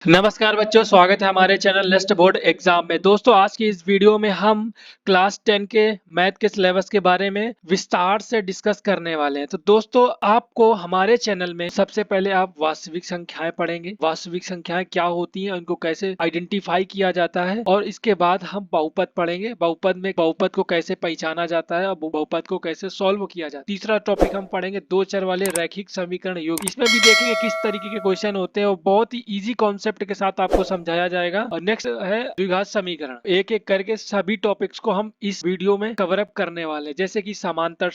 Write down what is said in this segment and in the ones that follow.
नमस्कार बच्चों, स्वागत है हमारे चैनल नेस्ट बोर्ड एग्जाम में। दोस्तों, आज की इस वीडियो में हम क्लास 10 के मैथ के सिलेबस के बारे में विस्तार से डिस्कस करने वाले हैं। तो दोस्तों, आपको हमारे चैनल में सबसे पहले आप वास्तविक संख्याएं पढ़ेंगे। वास्तविक संख्याएं क्या होती हैं, उनको कैसे आइडेंटिफाई किया जाता है, और इसके बाद हम बहुपद पढ़ेंगे। बहुपद में बहुपद को कैसे पहचाना जाता है और बहुपद को कैसे सॉल्व किया जाता है। तीसरा टॉपिक हम पढ़ेंगे दो चर वाले रैखिक समीकरण योग। इसमें भी देखेंगे किस तरीके के क्वेश्चन होते हैं और बहुत ही इजी कॉन्सेप्ट के साथ आपको समझाया जाएगा। और नेक्स्ट है द्विघात समीकरण। एक एक करके सभी टॉपिक्स को हम इस वीडियो में कवर अप करने वाले हैं, जैसे कि समांतर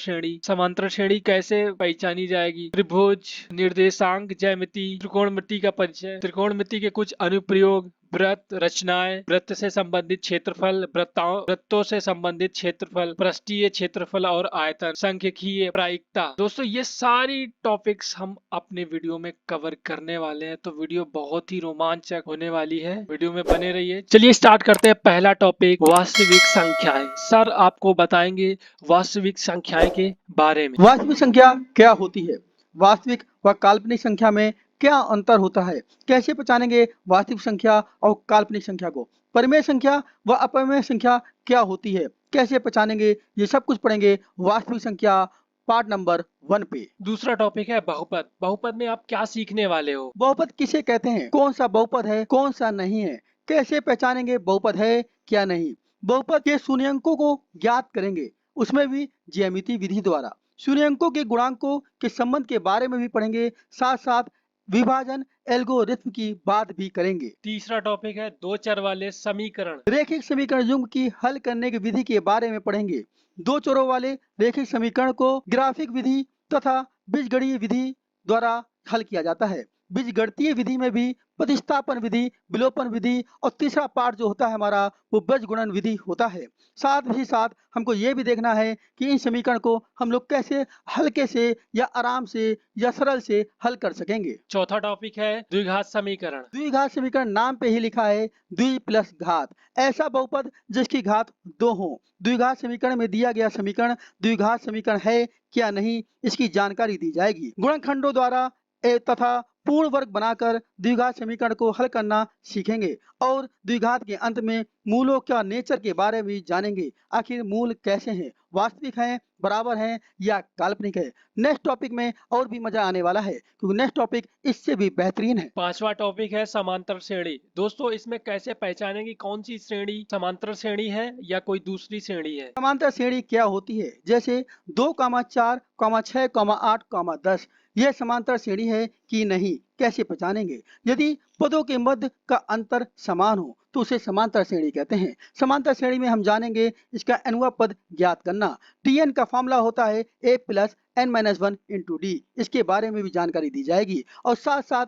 श्रेणी कैसे पहचानी जाएगी, त्रिभुज, निर्देशांक, ज्यामिति, त्रिकोणमिति का परिचय, त्रिकोणमिति के कुछ अनुप्रयोग, वृत्त, रचनाएं, वृत्त से संबंधित क्षेत्रफल, वृत्तों से संबंधित क्षेत्रफल, पृष्ठीय क्षेत्रफल और आयतन, सांख्यिकीय प्रायिकता। दोस्तों, ये सारी टॉपिक्स हम अपने वीडियो में कवर करने वाले हैं, तो वीडियो बहुत ही रोमांचक होने वाली है। वीडियो में बने रहिए। चलिए स्टार्ट करते हैं। पहला टॉपिक वास्तविक संख्याएं। सर आपको बताएंगे वास्तविक संख्याएं के बारे में। वास्तविक संख्या क्या होती है, वास्तविक व काल्पनिक संख्या में क्या अंतर होता है, कैसे पहचानेंगे वास्तविक संख्या और काल्पनिक संख्या को, परिमेय संख्या व अपरिमेय संख्या क्या होती है, कैसे पहचानेंगे, ये सब कुछ पढ़ेंगे वास्तविक संख्या पार्ट नंबर 1 पे। दूसरा टॉपिक है बहुपद। बहुपद में आप क्या सीखने वाले हो? बहुपद किसे कहते हैं, कौन सा बहुपद है, कौन सा नहीं है, कैसे पहचानेंगे बहुपद है क्या नहीं, बहुपद के शून्यंकों को ज्ञात करेंगे, उसमें भी ज्यामिति विधि द्वारा। शून्यंकों के गुणांकों के संबंध के बारे में भी पढ़ेंगे, साथ साथ विभाजन एल्गोरिथम की बात भी करेंगे। तीसरा टॉपिक है दो चर वाले समीकरण। रेखिक समीकरण युग्म की हल करने की विधि के बारे में पढ़ेंगे। दो चरों वाले रेखिक समीकरण को ग्राफिक विधि तथा बीजगणितीय विधि द्वारा हल किया जाता है। बीजगणितीय विधि में भी प्रतिस्थापन विधि, विलोपन विधि और तीसरा पार्ट जो होता है हमारा वो बीजगुणन विधि होता है। साथ ही साथ हमको ये भी देखना है कि इन समीकरण को हम लोग कैसे हल्के से या आराम से या सरल से हल कर सकेंगे। चौथा टॉपिक है द्विघात समीकरण। द्विघात समीकरण नाम पे ही लिखा है, द्वि प्लस घात, ऐसा बहुपद जिसकी घात 2 हो। द्विघात समीकरण में दिया गया समीकरण द्विघात समीकरण है क्या नहीं, इसकी जानकारी दी जाएगी। गुणनखंडों द्वारा तथा पूर्ण वर्ग बनाकर द्विघात समीकरण को हल करना सीखेंगे और द्विघात के अंत में मूलों का नेचर के बारे में जानेंगे। आखिर मूल कैसे हैं, वास्तविक हैं, बराबर हैं या काल्पनिक है। नेक्स्ट टॉपिक में और भी मजा आने वाला है क्योंकि नेक्स्ट टॉपिक इससे भी बेहतरीन है। पांचवा टॉपिक है समांतर श्रेणी। दोस्तों, इसमें कैसे पहचानेंगे कौन सी श्रेणी समांतर श्रेणी है या कोई दूसरी श्रेणी है। समांतर श्रेणी क्या होती है, जैसे 2, 4, 6, 8, 10 यह समांतर श्रेणी है कि नहीं, कैसे पहचानेंगे। यदि पदों के मध्य का अंतर समान हो तो उसे समांतर श्रेणी कहते हैं। समांतर श्रेणी में हम जानेंगे इसका nवां पद ज्ञात करना। tn का फॉर्मूला होता है a plus n-1 into D, इसके बारे में भी जानकारी दी जाएगी और साथ साथ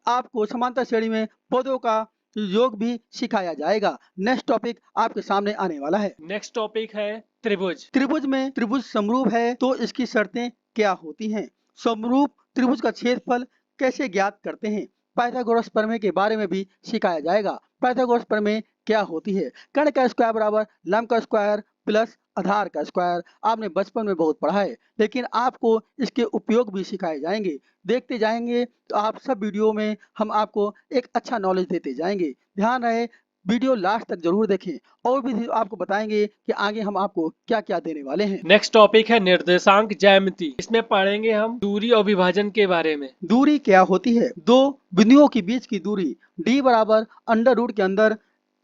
आपको समांतर श्रेणी में पदों का योग भी सिखाया जाएगा। नेक्स्ट टॉपिक आपके सामने आने वाला है। नेक्स्ट टॉपिक है त्रिभुज। त्रिभुज में त्रिभुज समरूप है तो इसकी शर्तें क्या होती हैं, समरूप त्रिभुज का क्षेत्रफल कैसे ज्ञात करते हैं, पाइथागोरस प्रमेय के बारे में भी सिखाया जाएगा। पाइथागोरस प्रमेय क्या होती है, कर्ण का स्क्वायर बराबर लंब का स्क्वायर प्लस आधार का स्क्वायर, आपने बचपन में बहुत पढ़ा है, लेकिन आपको इसके उपयोग भी सिखाए जाएंगे। देखते जाएंगे तो आप सब वीडियो में हम आपको एक अच्छा नॉलेज देते जाएंगे। ध्यान रहे वीडियो लास्ट तक जरूर देखें और भी आपको बताएंगे कि आगे हम आपको क्या क्या देने वाले हैं। नेक्स्ट टॉपिक है निर्देशांक ज्यामिति। इसमें पढ़ेंगे हम दूरी और विभाजन के बारे में। दूरी क्या होती है, दो बिंदुओं के बीच की दूरी। d बराबर अंडर रूट के अंदर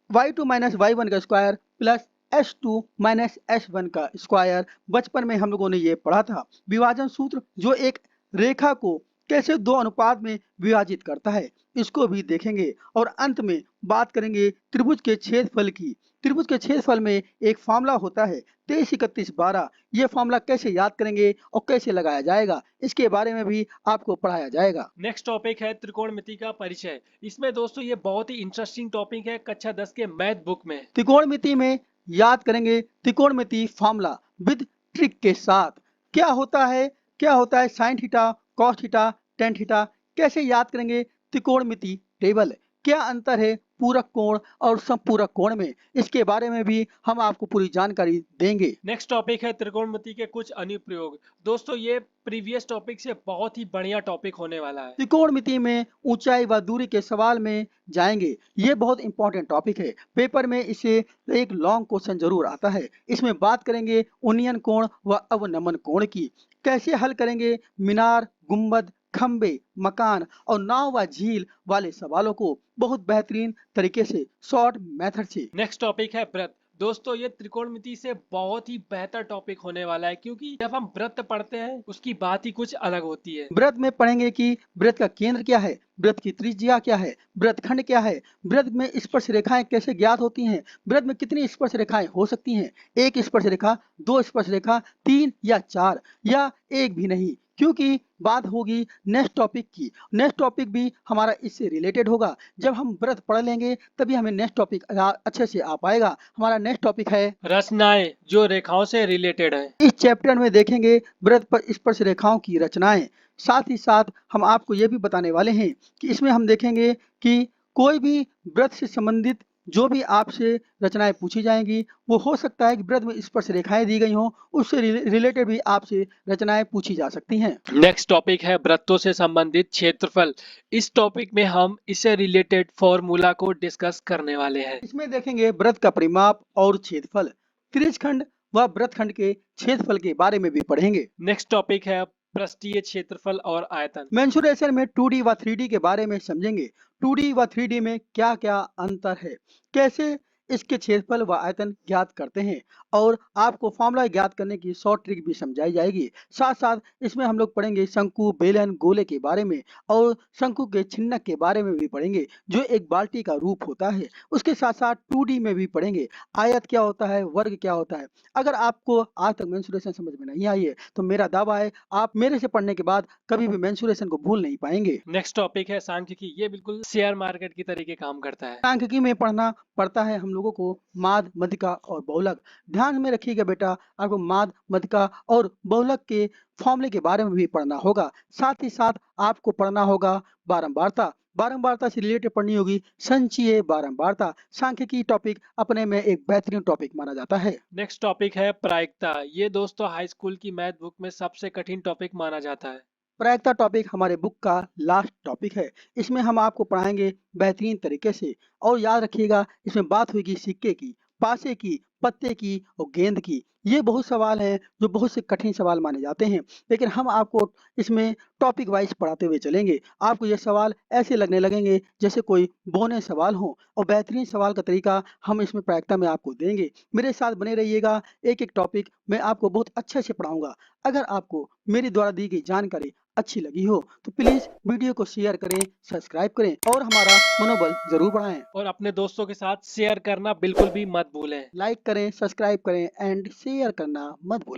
y2 माइनस y1 का square plus h2 minus h1 का स्क्वायर। बचपन में हम लोगों ने ये पढ़ा था। विभाजन सूत्र जो एक रेखा को कैसे दो अनुपात में विभाजित करता है, इसको भी देखेंगे और अंत में बात करेंगे त्रिभुज के क्षेत्रफल की। त्रिभुज के क्षेत्रफल में एक फॉर्मूला होता है 23, 31, 12। ये फॉर्मूला कैसे याद करेंगे और कैसे लगाया जाएगा, इसके बारे में भी आपको पढ़ाया जाएगा। नेक्स्ट टॉपिक है त्रिकोणमिति का परिचय। इसमें दोस्तों ये बहुत ही इंटरेस्टिंग टॉपिक है कक्षा 10 के मैथ बुक में। त्रिकोणमिति में याद करेंगे त्रिकोणमिति फॉर्मूला विद ट्रिक के साथ। क्या होता है sine theta, cos theta, tan theta, कैसे याद करेंगे त्रिकोणमिति टेबल। क्या अंतर है पूरक कोण और समपूरक कोण में, इसके बारे में भी हम आपको पूरी जानकारी देंगे। नेक्स्ट टॉपिक है त्रिकोणमिति के कुछ अनुप्रयोग। दोस्तों ये प्रीवियस टॉपिक से बहुत ही बढ़िया टॉपिक होने वाला है। त्रिकोणमिति में ऊंचाई व दूरी के सवाल में जाएंगे। ये बहुत इंपॉर्टेंट टॉपिक है, पेपर में इसे एक लॉन्ग क्वेश्चन जरूर आता है। इसमें बात करेंगे उन्नयन कोण व अवनमन कोण की, कैसे हल करेंगे मीनार, गुंबद, खंबे, मकान और नाव व झील वाले सवालों को बहुत बेहतरीन तरीके से, शॉर्ट मेथड से। नेक्स्ट टॉपिक है वृत्त। दोस्तों ये त्रिकोणमिति से बहुत ही बेहतर टॉपिक होने वाला है, क्योंकि जब हम वृत्त पढ़ते हैं उसकी बात ही कुछ अलग होती है। वृत्त में पढ़ेंगे कि वृत्त का केंद्र क्या है, वृत्त की त्रिज्या क्या है, वृत्तखंड क्या है, वृत्त में स्पर्श रेखाएं कैसे ज्ञात होती हैं, वृत्त में कितनी स्पर्श रेखाएं हो सकती हैं, एक स्पर्श रेखा, दो स्पर्श रेखा, तीन या चार, या एक भी नहीं, क्योंकि बात होगी नेक्स्ट टॉपिक की। नेक्स्ट टॉपिक भी हमारा इससे रिलेटेड होगा। जब हम वृत्त पढ़ लेंगे तभी हमें नेक्स्ट टॉपिक अच्छे से आ पाएगा। हमारा नेक्स्ट टॉपिक है रचनाएं, जो रेखाओं से रिलेटेड है। इस चैप्टर में देखेंगे वृत्त पर स्पर्श रेखाओं की रचनाएं। साथ ही साथ हम आपको ये भी बताने वाले हैं कि इसमें हम देखेंगे कि कोई भी वृत्त से संबंधित जो भी आपसे रचनाएं पूछी जाएंगी, वो हो सकता है कि वृत्त में स्पर्श रेखाएं दी गई हों, उससे रिलेटेड भी आपसे रचनाएं पूछी जा सकती हैं। नेक्स्ट टॉपिक है वृत्तों से संबंधित क्षेत्रफल। इस टॉपिक में हम इससे रिलेटेड फॉर्मूला को डिस्कस करने वाले हैं। इसमें देखेंगे वृत्त का परिमाप और क्षेत्रफल, त्रिज्यखंड व वृत्तखंड के क्षेत्रफल के बारे में भी पढ़ेंगे। नेक्स्ट टॉपिक है पृष्ठीय क्षेत्रफल और आयतन। मेंसुरेशन में 2D व 3D के बारे में समझेंगे। 2D व 3D में क्या क्या अंतर है, कैसे इसके क्षेत्रफल व आयतन ज्ञात करते हैं, और आपको फॉर्मूला ज्ञात करने की शॉर्ट ट्रिक भी समझाई जाएगी। साथ साथ इसमें हम लोग पढ़ेंगे शंकु, बेलन, गोले के बारे में, और शंकु के छिन्नक के बारे में भी पढ़ेंगे जो एक बाल्टी का रूप होता है। उसके साथ साथ 2D में भी पढ़ेंगे आयत क्या होता है, वर्ग क्या होता है। अगर आपको आज तक मेंसुरेशन समझ में नहीं आई है तो मेरा दावा है आप मेरे से पढ़ने के बाद कभी भी मेंसुरेशन को भूल नहीं पाएंगे। नेक्स्ट टॉपिक है सांख्यिकी। ये बिल्कुल शेयर मार्केट की तरीके काम करता है। सांख्यिकी में पढ़ना पड़ता है हम लोगों को माद, मध्यिका और बहुलक। ध्यान में रखिएगा बेटा, आपको माद, मध्यिका और बहुलक के फॉर्मूले के बारे में भी पढ़ना होगा। साथ ही साथ आपको पढ़ना होगा बारंबारता। बारंबारता से रिलेटेड पढ़नी होगी संचयी बारंबारता। सांख्यिकी टॉपिक अपने में एक बेहतरीन टॉपिक माना जाता है। नेक्स्ट टॉपिक है प्रायिकता। ये दोस्तों हाई स्कूल की मैथ बुक में सबसे कठिन टॉपिक माना जाता है। प्रायिकता टॉपिक हमारे बुक का लास्ट टॉपिक है। इसमें हम आपको पढ़ाएंगे बेहतरीन तरीके से, और याद रखिएगा इसमें बात होगी सिक्के की, पासे की, पत्ते की और गेंद की। ये बहुत सवाल हैं जो बहुत से कठिन सवाल माने जाते हैं, लेकिन हम आपको इसमें टॉपिक वाइज पढ़ाते हुए चलेंगे। आपको ये सवाल ऐसे लगने लगेंगे जैसे कोई बोने सवाल हो, और बेहतरीन सवाल का तरीका हम इसमें प्रायिकता में आपको देंगे। मेरे साथ बने रहिएगा, एक एक टॉपिक मैं आपको बहुत अच्छे से पढ़ाऊंगा। अगर आपको मेरी द्वारा दी गई जानकारी अच्छी लगी हो तो प्लीज वीडियो को शेयर करें, सब्सक्राइब करें और हमारा मनोबल जरूर बढ़ाएं। और अपने दोस्तों के साथ शेयर करना बिल्कुल भी मत भूलें। लाइक करें, सब्सक्राइब करें एंड शेयर करना मत भूलें।